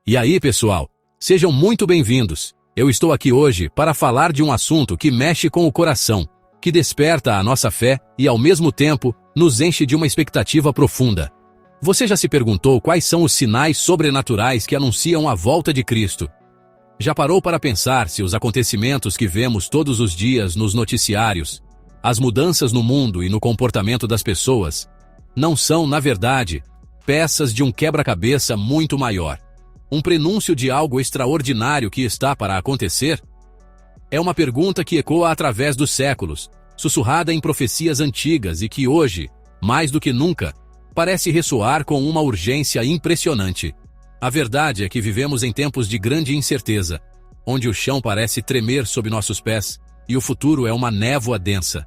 E aí, pessoal? Sejam muito bem-vindos. Eu estou aqui hoje para falar de um assunto que mexe com o coração, que desperta a nossa fé e, ao mesmo tempo, nos enche de uma expectativa profunda. Você já se perguntou quais são os sinais sobrenaturais que anunciam a volta de Cristo? Já parou para pensar se os acontecimentos que vemos todos os dias nos noticiários, as mudanças no mundo e no comportamento das pessoas, não são, na verdade, peças de um quebra-cabeça muito maior? Um prenúncio de algo extraordinário que está para acontecer? É uma pergunta que ecoa através dos séculos, sussurrada em profecias antigas e que hoje, mais do que nunca, parece ressoar com uma urgência impressionante. A verdade é que vivemos em tempos de grande incerteza, onde o chão parece tremer sob nossos pés e o futuro é uma névoa densa.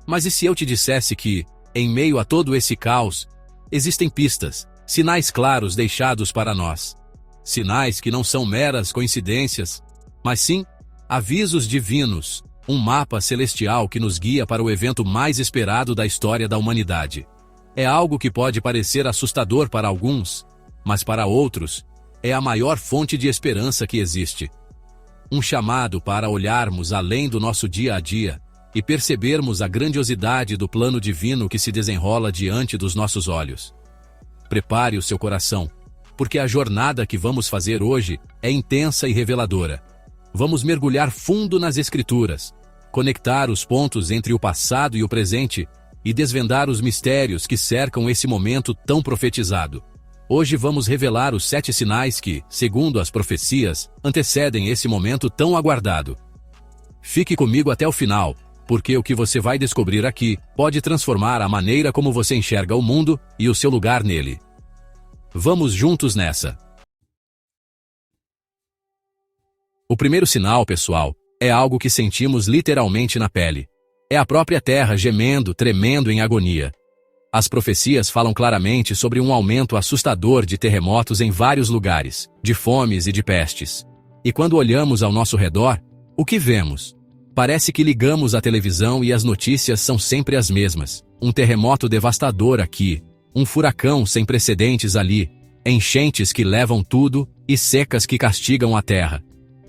Mas e se eu te dissesse que, em meio a todo esse caos, existem pistas, sinais claros deixados para nós? Sinais que não são meras coincidências, mas sim avisos divinos, um mapa celestial que nos guia para o evento mais esperado da história da humanidade. É algo que pode parecer assustador para alguns, mas para outros, é a maior fonte de esperança que existe. Um chamado para olharmos além do nosso dia a dia e percebermos a grandiosidade do plano divino que se desenrola diante dos nossos olhos. Prepare o seu coração, porque a jornada que vamos fazer hoje é intensa e reveladora. Vamos mergulhar fundo nas Escrituras, conectar os pontos entre o passado e o presente e desvendar os mistérios que cercam esse momento tão profetizado. Hoje vamos revelar os 7 sinais que, segundo as profecias, antecedem esse momento tão aguardado. Fique comigo até o final, porque o que você vai descobrir aqui pode transformar a maneira como você enxerga o mundo e o seu lugar nele. Vamos juntos nessa. O primeiro sinal, pessoal, é algo que sentimos literalmente na pele. É a própria terra gemendo, tremendo em agonia. As profecias falam claramente sobre um aumento assustador de terremotos em vários lugares, de fomes e de pestes. E quando olhamos ao nosso redor, o que vemos? Parece que ligamos a televisão e as notícias são sempre as mesmas. Um terremoto devastador aqui, um furacão sem precedentes ali, enchentes que levam tudo e secas que castigam a terra.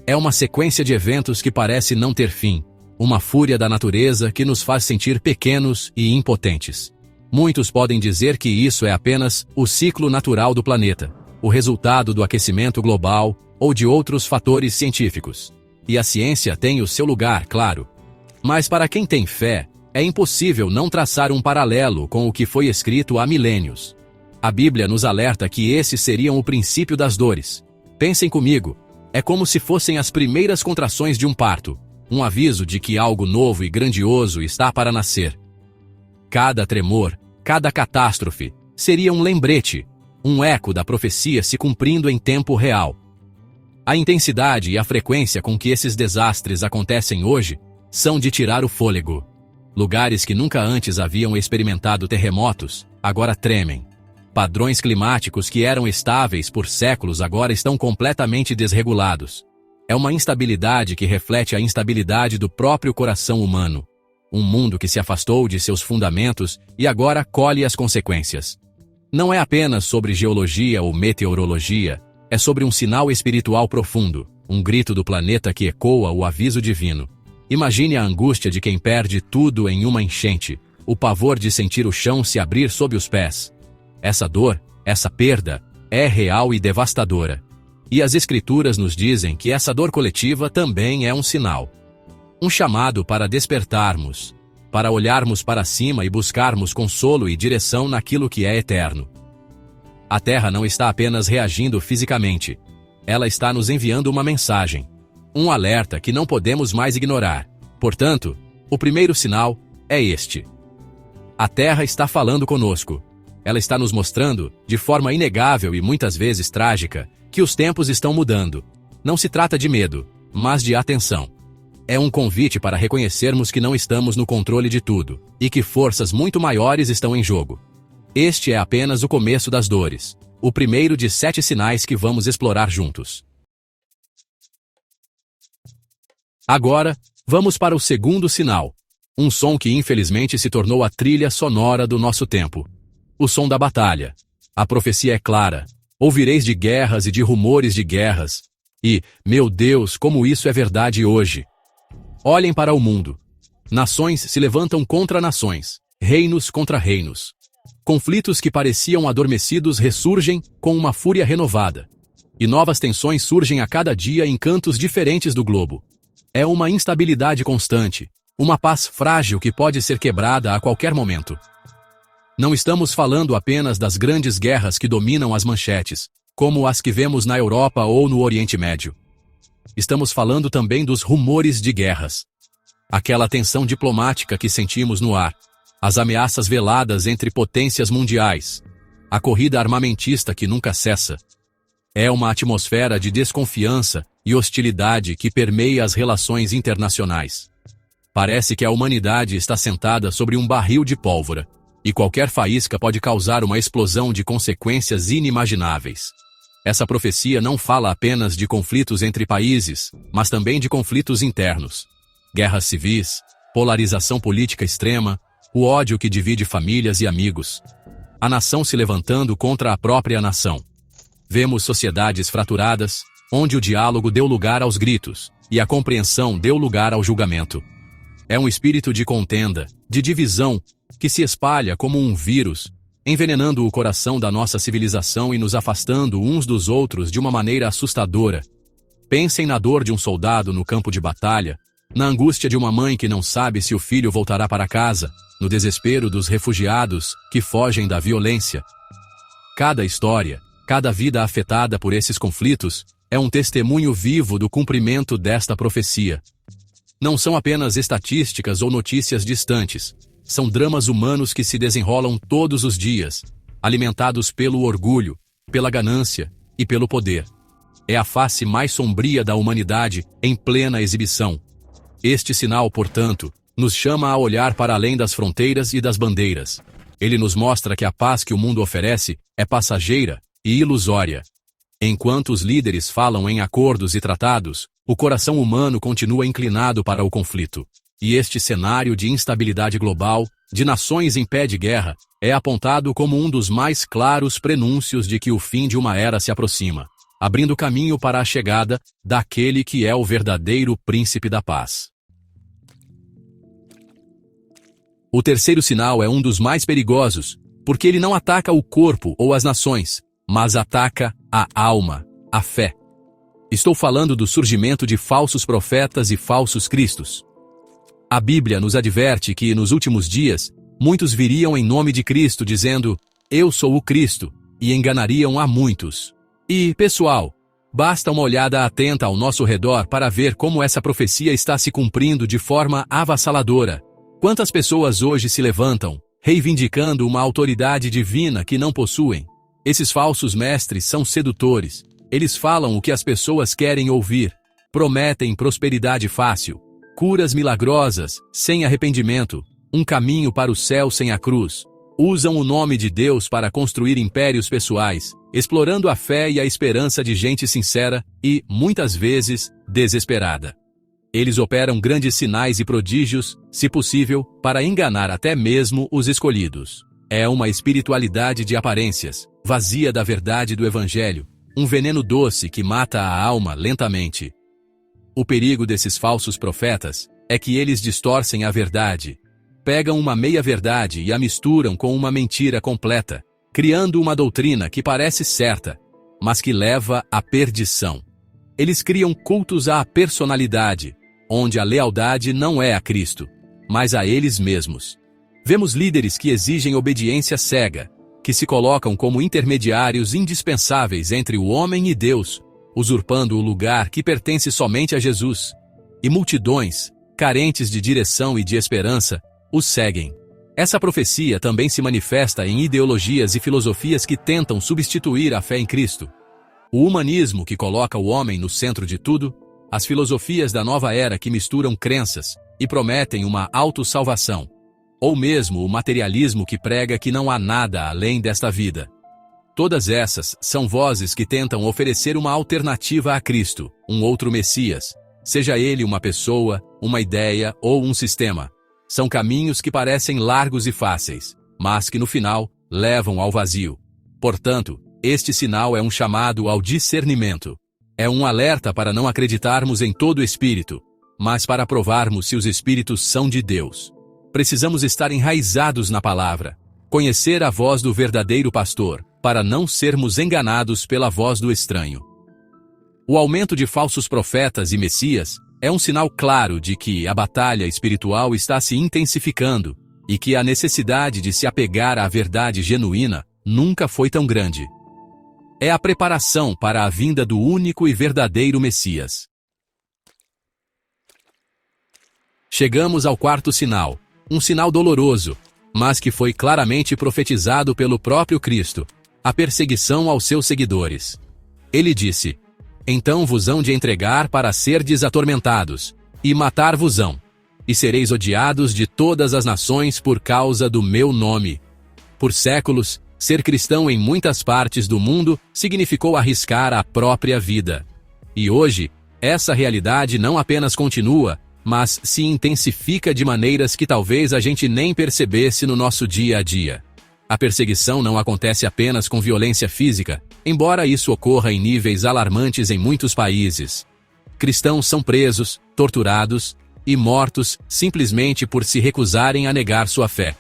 É uma sequência de eventos que parece não ter fim, uma fúria da natureza que nos faz sentir pequenos e impotentes. Muitos podem dizer que isso é apenas o ciclo natural do planeta, o resultado do aquecimento global ou de outros fatores científicos. E a ciência tem o seu lugar, claro. Mas para quem tem fé, é impossível não traçar um paralelo com o que foi escrito há milênios. A Bíblia nos alerta que esses seriam o princípio das dores. Pensem comigo, é como se fossem as primeiras contrações de um parto, um aviso de que algo novo e grandioso está para nascer. Cada tremor, cada catástrofe, seria um lembrete, um eco da profecia se cumprindo em tempo real. A intensidade e a frequência com que esses desastres acontecem hoje são de tirar o fôlego. Lugares que nunca antes haviam experimentado terremotos, agora tremem. Padrões climáticos que eram estáveis por séculos agora estão completamente desregulados. É uma instabilidade que reflete a instabilidade do próprio coração humano. Um mundo que se afastou de seus fundamentos e agora colhe as consequências. Não é apenas sobre geologia ou meteorologia, é sobre um sinal espiritual profundo, um grito do planeta que ecoa o aviso divino. Imagine a angústia de quem perde tudo em uma enchente, o pavor de sentir o chão se abrir sob os pés. Essa dor, essa perda, é real e devastadora. E as Escrituras nos dizem que essa dor coletiva também é um sinal. Um chamado para despertarmos, para olharmos para cima e buscarmos consolo e direção naquilo que é eterno. A Terra não está apenas reagindo fisicamente, ela está nos enviando uma mensagem, um alerta que não podemos mais ignorar. Portanto, o primeiro sinal é este. A Terra está falando conosco. Ela está nos mostrando, de forma inegável e muitas vezes trágica, que os tempos estão mudando. Não se trata de medo, mas de atenção. É um convite para reconhecermos que não estamos no controle de tudo, e que forças muito maiores estão em jogo. Este é apenas o começo das dores, o primeiro de 7 sinais que vamos explorar juntos. Agora, vamos para o segundo sinal, um som que infelizmente se tornou a trilha sonora do nosso tempo. O som da batalha. A profecia é clara. Ouvireis de guerras e de rumores de guerras. E, meu Deus, como isso é verdade hoje! Olhem para o mundo. Nações se levantam contra nações, reinos contra reinos. Conflitos que pareciam adormecidos ressurgem com uma fúria renovada. E novas tensões surgem a cada dia em cantos diferentes do globo. É uma instabilidade constante, uma paz frágil que pode ser quebrada a qualquer momento. Não estamos falando apenas das grandes guerras que dominam as manchetes, como as que vemos na Europa ou no Oriente Médio. Estamos falando também dos rumores de guerras. Aquela tensão diplomática que sentimos no ar, as ameaças veladas entre potências mundiais, a corrida armamentista que nunca cessa. É uma atmosfera de desconfiança e hostilidade que permeia as relações internacionais. Parece que a humanidade está sentada sobre um barril de pólvora, e qualquer faísca pode causar uma explosão de consequências inimagináveis. Essa profecia não fala apenas de conflitos entre países, mas também de conflitos internos. Guerras civis, polarização política extrema, o ódio que divide famílias e amigos. A nação se levantando contra a própria nação. Vemos sociedades fraturadas, onde o diálogo deu lugar aos gritos, e a compreensão deu lugar ao julgamento. É um espírito de contenda, de divisão, que se espalha como um vírus, envenenando o coração da nossa civilização e nos afastando uns dos outros de uma maneira assustadora. Pensem na dor de um soldado no campo de batalha, na angústia de uma mãe que não sabe se o filho voltará para casa, no desespero dos refugiados que fogem da violência. Cada história, cada vida afetada por esses conflitos, é um testemunho vivo do cumprimento desta profecia. Não são apenas estatísticas ou notícias distantes. São dramas humanos que se desenrolam todos os dias, alimentados pelo orgulho, pela ganância e pelo poder. É a face mais sombria da humanidade em plena exibição. Este sinal, portanto, nos chama a olhar para além das fronteiras e das bandeiras. Ele nos mostra que a paz que o mundo oferece é passageira e ilusória. Enquanto os líderes falam em acordos e tratados, o coração humano continua inclinado para o conflito. E este cenário de instabilidade global, de nações em pé de guerra, é apontado como um dos mais claros prenúncios de que o fim de uma era se aproxima, abrindo caminho para a chegada daquele que é o verdadeiro príncipe da paz. O terceiro sinal é um dos mais perigosos, porque ele não ataca o corpo ou as nações, mas ataca a alma, a fé. Estou falando do surgimento de falsos profetas e falsos cristos. A Bíblia nos adverte que, nos últimos dias, muitos viriam em nome de Cristo dizendo, "Eu sou o Cristo", e enganariam a muitos. E, pessoal, basta uma olhada atenta ao nosso redor para ver como essa profecia está se cumprindo de forma avassaladora. Quantas pessoas hoje se levantam, reivindicando uma autoridade divina que não possuem? Esses falsos mestres são sedutores. Eles falam o que as pessoas querem ouvir. Prometem prosperidade fácil, curas milagrosas, sem arrependimento, um caminho para o céu sem a cruz. Usam o nome de Deus para construir impérios pessoais, explorando a fé e a esperança de gente sincera e, muitas vezes, desesperada. Eles operam grandes sinais e prodígios, se possível, para enganar até mesmo os escolhidos. É uma espiritualidade de aparências, vazia da verdade do Evangelho, um veneno doce que mata a alma lentamente. O perigo desses falsos profetas é que eles distorcem a verdade. Pegam uma meia-verdade e a misturam com uma mentira completa, criando uma doutrina que parece certa, mas que leva à perdição. Eles criam cultos à personalidade, onde a lealdade não é a Cristo, mas a eles mesmos. Vemos líderes que exigem obediência cega, que se colocam como intermediários indispensáveis entre o homem e Deus, usurpando o lugar que pertence somente a Jesus. E multidões, carentes de direção e de esperança, os seguem. Essa profecia também se manifesta em ideologias e filosofias que tentam substituir a fé em Cristo. O humanismo que coloca o homem no centro de tudo, as filosofias da nova era que misturam crenças e prometem uma autossalvação, ou mesmo o materialismo que prega que não há nada além desta vida. Todas essas são vozes que tentam oferecer uma alternativa a Cristo, um outro Messias, seja ele uma pessoa, uma ideia ou um sistema. São caminhos que parecem largos e fáceis, mas que no final levam ao vazio. Portanto, Este sinal é um chamado ao discernimento. É um alerta para não acreditarmos em todo espírito, mas para provarmos se os espíritos são de Deus. Precisamos estar enraizados na palavra, conhecer a voz do verdadeiro pastor, para não sermos enganados pela voz do estranho. O aumento de falsos profetas e messias é um sinal claro de que a batalha espiritual está se intensificando e que a necessidade de se apegar à verdade genuína nunca foi tão grande. É a preparação para a vinda do único e verdadeiro Messias. Chegamos ao quarto sinal, um sinal doloroso, mas que foi claramente profetizado pelo próprio Cristo, a perseguição aos seus seguidores. Ele disse: "Então vos hão de entregar para serdes atormentados, e matar-vos-ão, e sereis odiados de todas as nações por causa do meu nome." Por séculos, ser cristão em muitas partes do mundo significou arriscar a própria vida. E hoje, essa realidade não apenas continua, mas se intensifica de maneiras que talvez a gente nem percebesse no nosso dia a dia. A perseguição não acontece apenas com violência física, embora isso ocorra em níveis alarmantes em muitos países. Cristãos são presos, torturados e mortos simplesmente por se recusarem a negar sua fé.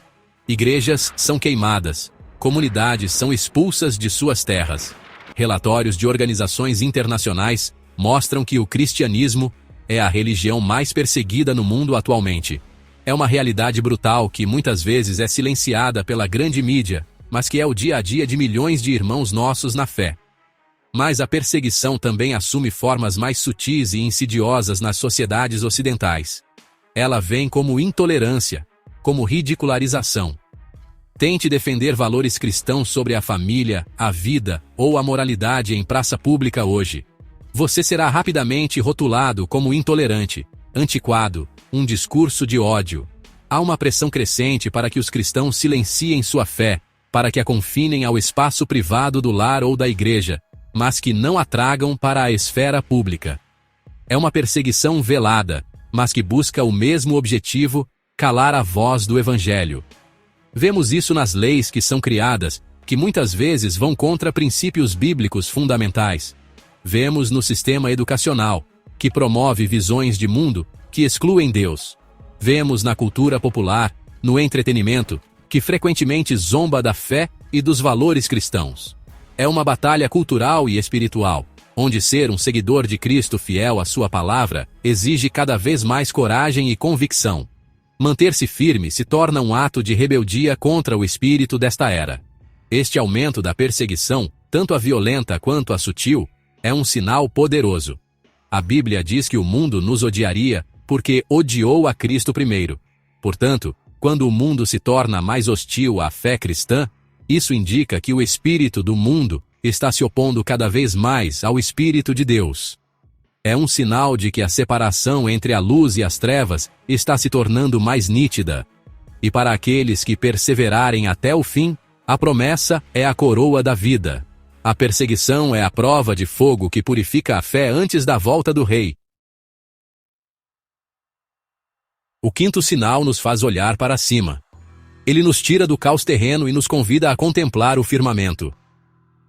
Igrejas são queimadas. Comunidades são expulsas de suas terras. Relatórios de organizações internacionais mostram que o cristianismo é a religião mais perseguida no mundo atualmente. É uma realidade brutal que muitas vezes é silenciada pela grande mídia, mas que é o dia a dia de milhões de irmãos nossos na fé. Mas a perseguição também assume formas mais sutis e insidiosas nas sociedades ocidentais. Ela vem como intolerância, como ridicularização. Tente defender valores cristãos sobre a família, a vida ou a moralidade em praça pública hoje. Você será rapidamente rotulado como intolerante, antiquado, um discurso de ódio. Há uma pressão crescente para que os cristãos silenciem sua fé, para que a confinem ao espaço privado do lar ou da igreja, mas que não a tragam para a esfera pública. É uma perseguição velada, mas que busca o mesmo objetivo: calar a voz do Evangelho. Vemos isso nas leis que são criadas, que muitas vezes vão contra princípios bíblicos fundamentais. Vemos no sistema educacional, que promove visões de mundo que excluem Deus. Vemos na cultura popular, no entretenimento, que frequentemente zomba da fé e dos valores cristãos. É uma batalha cultural e espiritual, onde ser um seguidor de Cristo fiel à sua palavra exige cada vez mais coragem e convicção. Manter-se firme se torna um ato de rebeldia contra o espírito desta era. Este aumento da perseguição, tanto a violenta quanto a sutil, é um sinal poderoso. A Bíblia diz que o mundo nos odiaria porque odiou a Cristo primeiro. Portanto, quando o mundo se torna mais hostil à fé cristã, isso indica que o espírito do mundo está se opondo cada vez mais ao Espírito de Deus. É um sinal de que a separação entre a luz e as trevas está se tornando mais nítida. E para aqueles que perseverarem até o fim, a promessa é a coroa da vida. A perseguição é a prova de fogo que purifica a fé antes da volta do Rei. O quinto sinal nos faz olhar para cima. Ele nos tira do caos terreno e nos convida a contemplar o firmamento.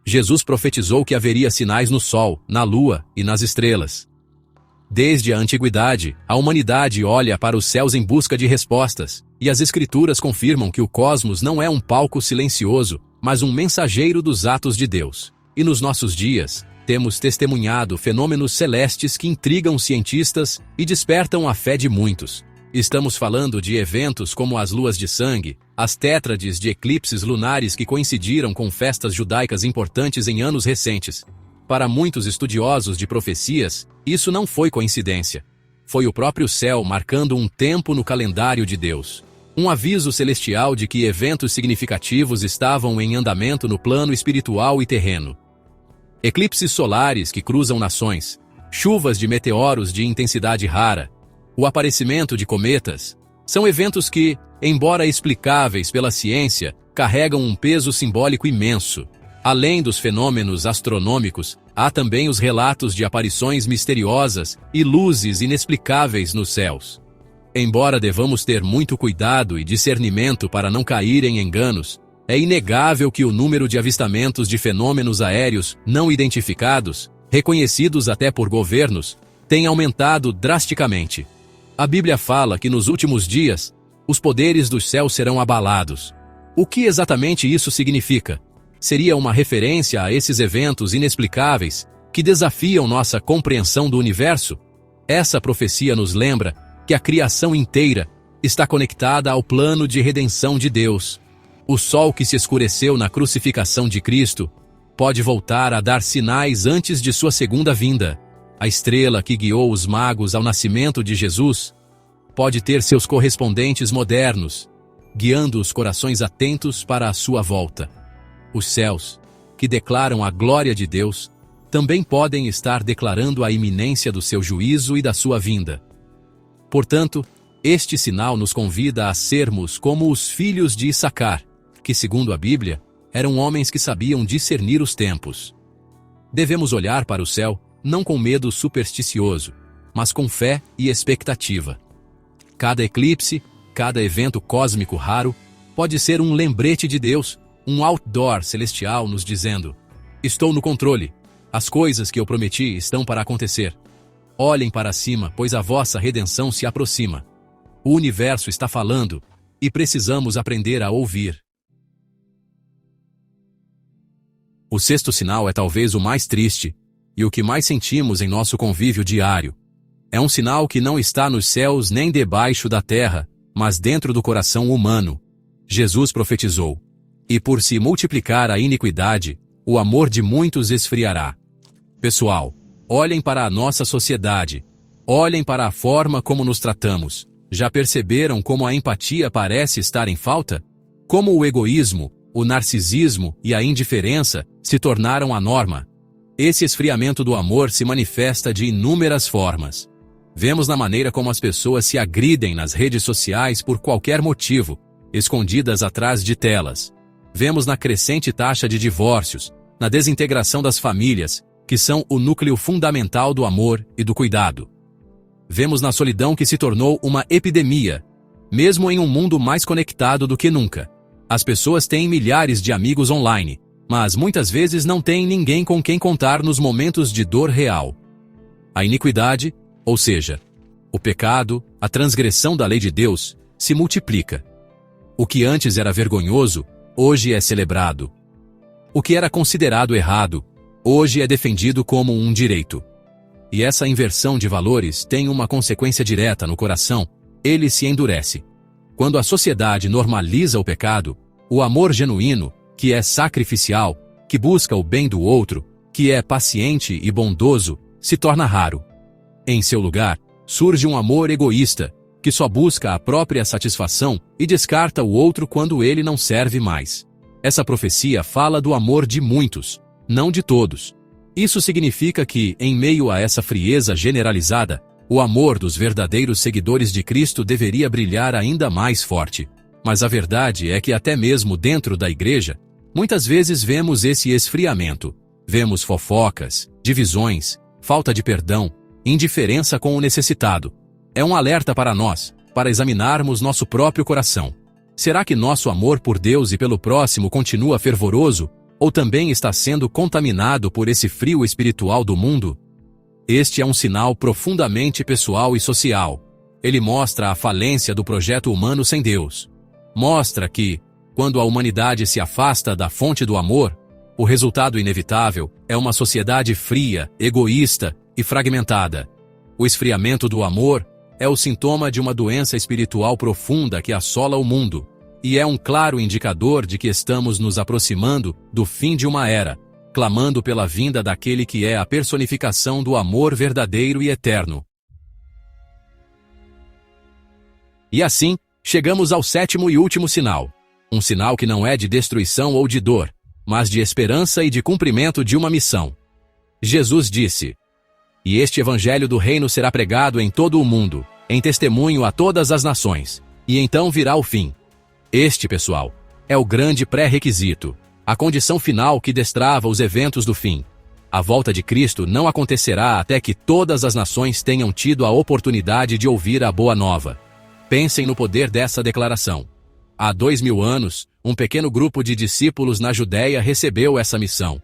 Jesus profetizou que haveria sinais no sol, na lua e nas estrelas. Desde a antiguidade, a humanidade olha para os céus em busca de respostas, e as Escrituras confirmam que o cosmos não é um palco silencioso, mas um mensageiro dos atos de Deus. E nos nossos dias, temos testemunhado fenômenos celestes que intrigam cientistas e despertam a fé de muitos. Estamos falando de eventos como as luas de sangue, as tétrades de eclipses lunares que coincidiram com festas judaicas importantes em anos recentes. Para muitos estudiosos de profecias, isso não foi coincidência. Foi o próprio céu marcando um tempo no calendário de Deus. Um aviso celestial de que eventos significativos estavam em andamento no plano espiritual e terreno. Eclipses solares que cruzam nações, chuvas de meteoros de intensidade rara, o aparecimento de cometas, são eventos que, embora explicáveis pela ciência, carregam um peso simbólico imenso. Além dos fenômenos astronômicos, há também os relatos de aparições misteriosas e luzes inexplicáveis nos céus. Embora devamos ter muito cuidado e discernimento para não cair em enganos, É inegável que o número de avistamentos de fenômenos aéreos não identificados, reconhecidos até por governos, tem aumentado drasticamente. A Bíblia fala que nos últimos dias, os poderes dos céus serão abalados. O que exatamente isso significa? Seria uma referência a esses eventos inexplicáveis que desafiam nossa compreensão do universo? Essa profecia nos lembra que a criação inteira está conectada ao plano de redenção de Deus. O sol que se escureceu na crucificação de Cristo pode voltar a dar sinais antes de sua segunda vinda. A estrela que guiou os magos ao nascimento de Jesus pode ter seus correspondentes modernos, guiando os corações atentos para a sua volta. Os céus, que declaram a glória de Deus, também podem estar declarando a iminência do seu juízo e da sua vinda. Portanto, este sinal nos convida a sermos como os filhos de Issacar, que, segundo a Bíblia, eram homens que sabiam discernir os tempos. Devemos olhar para o céu não com medo supersticioso, mas com fé e expectativa. Cada eclipse, cada evento cósmico raro, pode ser um lembrete de Deus, um outdoor celestial nos dizendo: estou no controle, as coisas que eu prometi estão para acontecer. Olhem para cima, pois a vossa redenção se aproxima. O universo está falando, e precisamos aprender a ouvir. O sexto sinal é talvez o mais triste, e o que mais sentimos em nosso convívio diário. É um sinal que não está nos céus nem debaixo da terra, mas dentro do coração humano. Jesus profetizou: e por se multiplicar a iniquidade, o amor de muitos esfriará. Pessoal, olhem para a nossa sociedade. Olhem para a forma como nos tratamos. Já perceberam como a empatia parece estar em falta? Como o egoísmo, o narcisismo e a indiferença se tornaram a norma? Esse esfriamento do amor se manifesta de inúmeras formas. Vemos na maneira como as pessoas se agridem nas redes sociais por qualquer motivo, escondidas atrás de telas. Vemos na crescente taxa de divórcios, na desintegração das famílias, que são o núcleo fundamental do amor e do cuidado. Vemos na solidão que se tornou uma epidemia, mesmo em um mundo mais conectado do que nunca. As pessoas têm milhares de amigos online, mas muitas vezes não têm ninguém com quem contar nos momentos de dor real. A iniquidade, ou seja, o pecado, a transgressão da lei de Deus, se multiplica. O que antes era vergonhoso, hoje é celebrado. O que era considerado errado, hoje é defendido como um direito. E essa inversão de valores tem uma consequência direta no coração: ele se endurece. Quando a sociedade normaliza o pecado, o amor genuíno, que é sacrificial, que busca o bem do outro, que é paciente e bondoso, se torna raro. Em seu lugar, surge um amor egoísta, que só busca a própria satisfação e descarta o outro quando ele não serve mais. Essa profecia fala do amor de muitos, não de todos. Isso significa que, em meio a essa frieza generalizada, o amor dos verdadeiros seguidores de Cristo deveria brilhar ainda mais forte. Mas a verdade é que até mesmo dentro da igreja, muitas vezes vemos esse esfriamento. Vemos fofocas, divisões, falta de perdão, indiferença com o necessitado. É um alerta para nós, para examinarmos nosso próprio coração. Será que nosso amor por Deus e pelo próximo continua fervoroso, ou também está sendo contaminado por esse frio espiritual do mundo? Este é um sinal profundamente pessoal e social. Ele mostra a falência do projeto humano sem Deus. Mostra que, quando a humanidade se afasta da fonte do amor, o resultado inevitável é uma sociedade fria, egoísta e fragmentada. O esfriamento do amor é o sintoma de uma doença espiritual profunda que assola o mundo, e é um claro indicador de que estamos nos aproximando do fim de uma era, clamando pela vinda daquele que é a personificação do amor verdadeiro e eterno. E assim, chegamos ao sétimo e último sinal. Um sinal que não é de destruição ou de dor, mas de esperança e de cumprimento de uma missão. Jesus disse: "E este evangelho do reino será pregado em todo o mundo, em testemunho a todas as nações, e então virá o fim." Este, pessoal, é o grande pré-requisito, a condição final que destrava os eventos do fim. A volta de Cristo não acontecerá até que todas as nações tenham tido a oportunidade de ouvir a boa nova. Pensem no poder dessa declaração. Há 2000 anos, Um pequeno grupo de discípulos na Judéia recebeu essa missão.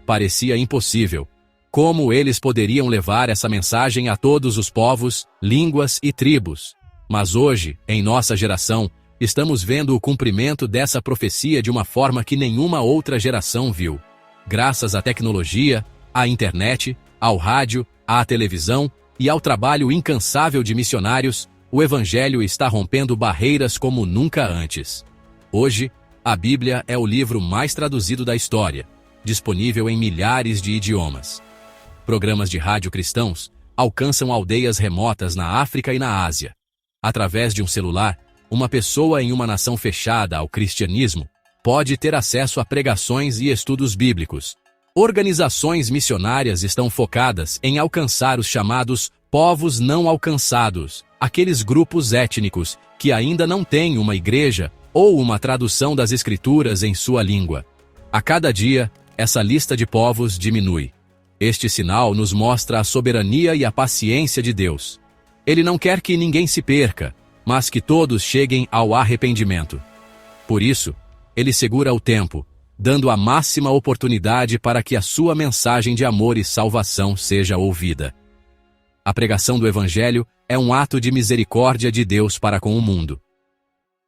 Parecia impossível. Como eles poderiam levar essa mensagem a todos os povos, línguas e tribos? Mas hoje, em nossa geração, estamos vendo o cumprimento dessa profecia de uma forma que nenhuma outra geração viu. Graças à tecnologia, à internet, ao rádio, à televisão e ao trabalho incansável de missionários, o Evangelho está rompendo barreiras como nunca antes. Hoje, a Bíblia é o livro mais traduzido da história, disponível em milhares de idiomas. Programas de rádio cristãos alcançam aldeias remotas na África e na Ásia. Através de um celular, uma pessoa em uma nação fechada ao cristianismo pode ter acesso a pregações e estudos bíblicos. Organizações missionárias estão focadas em alcançar os chamados povos não alcançados, aqueles grupos étnicos que ainda não têm uma igreja ou uma tradução das Escrituras em sua língua. A cada dia, essa lista de povos diminui. Este sinal nos mostra a soberania e a paciência de Deus. Ele não quer que ninguém se perca, mas que todos cheguem ao arrependimento. Por isso, ele segura o tempo, dando a máxima oportunidade para que a sua mensagem de amor e salvação seja ouvida. A pregação do Evangelho é um ato de misericórdia de Deus para com o mundo.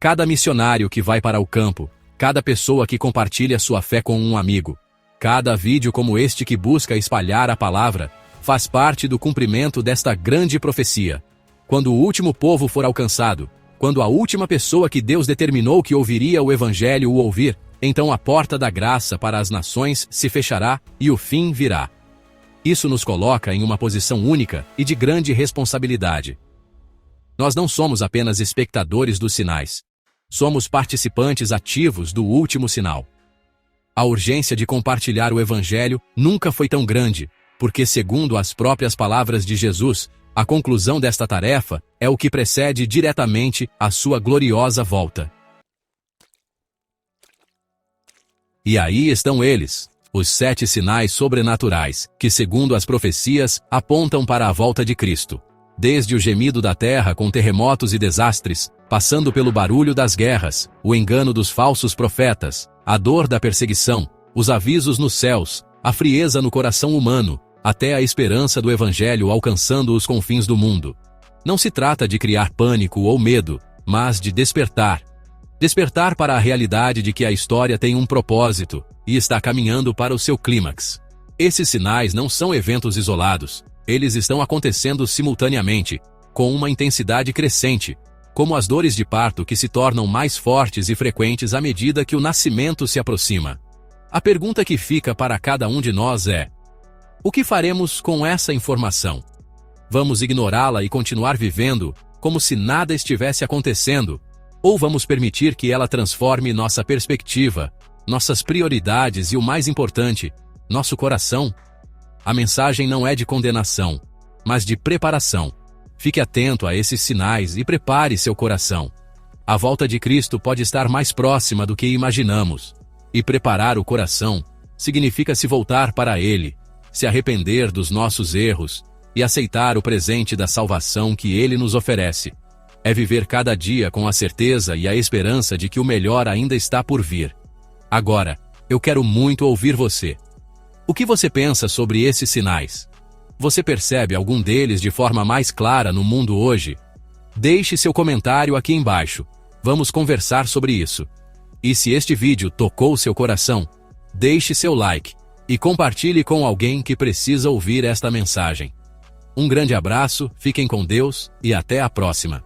Cada missionário que vai para o campo, cada pessoa que compartilha sua fé com um amigo, cada vídeo como este que busca espalhar a palavra, faz parte do cumprimento desta grande profecia. Quando o último povo for alcançado, quando a última pessoa que Deus determinou que ouviria o Evangelho o ouvir, então a porta da graça para as nações se fechará e o fim virá. Isso nos coloca em uma posição única e de grande responsabilidade. Nós não somos apenas espectadores dos sinais. Somos participantes ativos do último sinal. A urgência de compartilhar o Evangelho nunca foi tão grande, porque, segundo as próprias palavras de Jesus, a conclusão desta tarefa é o que precede diretamente a sua gloriosa volta. E aí estão eles, os 7 sinais sobrenaturais, que, segundo as profecias, apontam para a volta de Cristo. Desde o gemido da terra com terremotos e desastres, passando pelo barulho das guerras, o engano dos falsos profetas, a dor da perseguição, os avisos nos céus, a frieza no coração humano, até a esperança do Evangelho alcançando os confins do mundo. Não se trata de criar pânico ou medo, mas de despertar. Despertar para a realidade de que a história tem um propósito e está caminhando para o seu clímax. Esses sinais não são eventos isolados, eles estão acontecendo simultaneamente, com uma intensidade crescente, como as dores de parto que se tornam mais fortes e frequentes à medida que o nascimento se aproxima. A pergunta que fica para cada um de nós é: o que faremos com essa informação? Vamos ignorá-la e continuar vivendo como se nada estivesse acontecendo? Ou vamos permitir que ela transforme nossa perspectiva, nossas prioridades e, o mais importante, nosso coração? A mensagem não é de condenação, mas de preparação. Fique atento a esses sinais e prepare seu coração. A volta de Cristo pode estar mais próxima do que imaginamos. E preparar o coração significa se voltar para Ele, se arrepender dos nossos erros e aceitar o presente da salvação que Ele nos oferece. É viver cada dia com a certeza e a esperança de que o melhor ainda está por vir. Agora, eu quero muito ouvir você. O que você pensa sobre esses sinais? Você percebe algum deles de forma mais clara no mundo hoje? Deixe seu comentário aqui embaixo. Vamos conversar sobre isso. E se este vídeo tocou seu coração, deixe seu like e compartilhe com alguém que precisa ouvir esta mensagem. Um grande abraço, fiquem com Deus e até a próxima.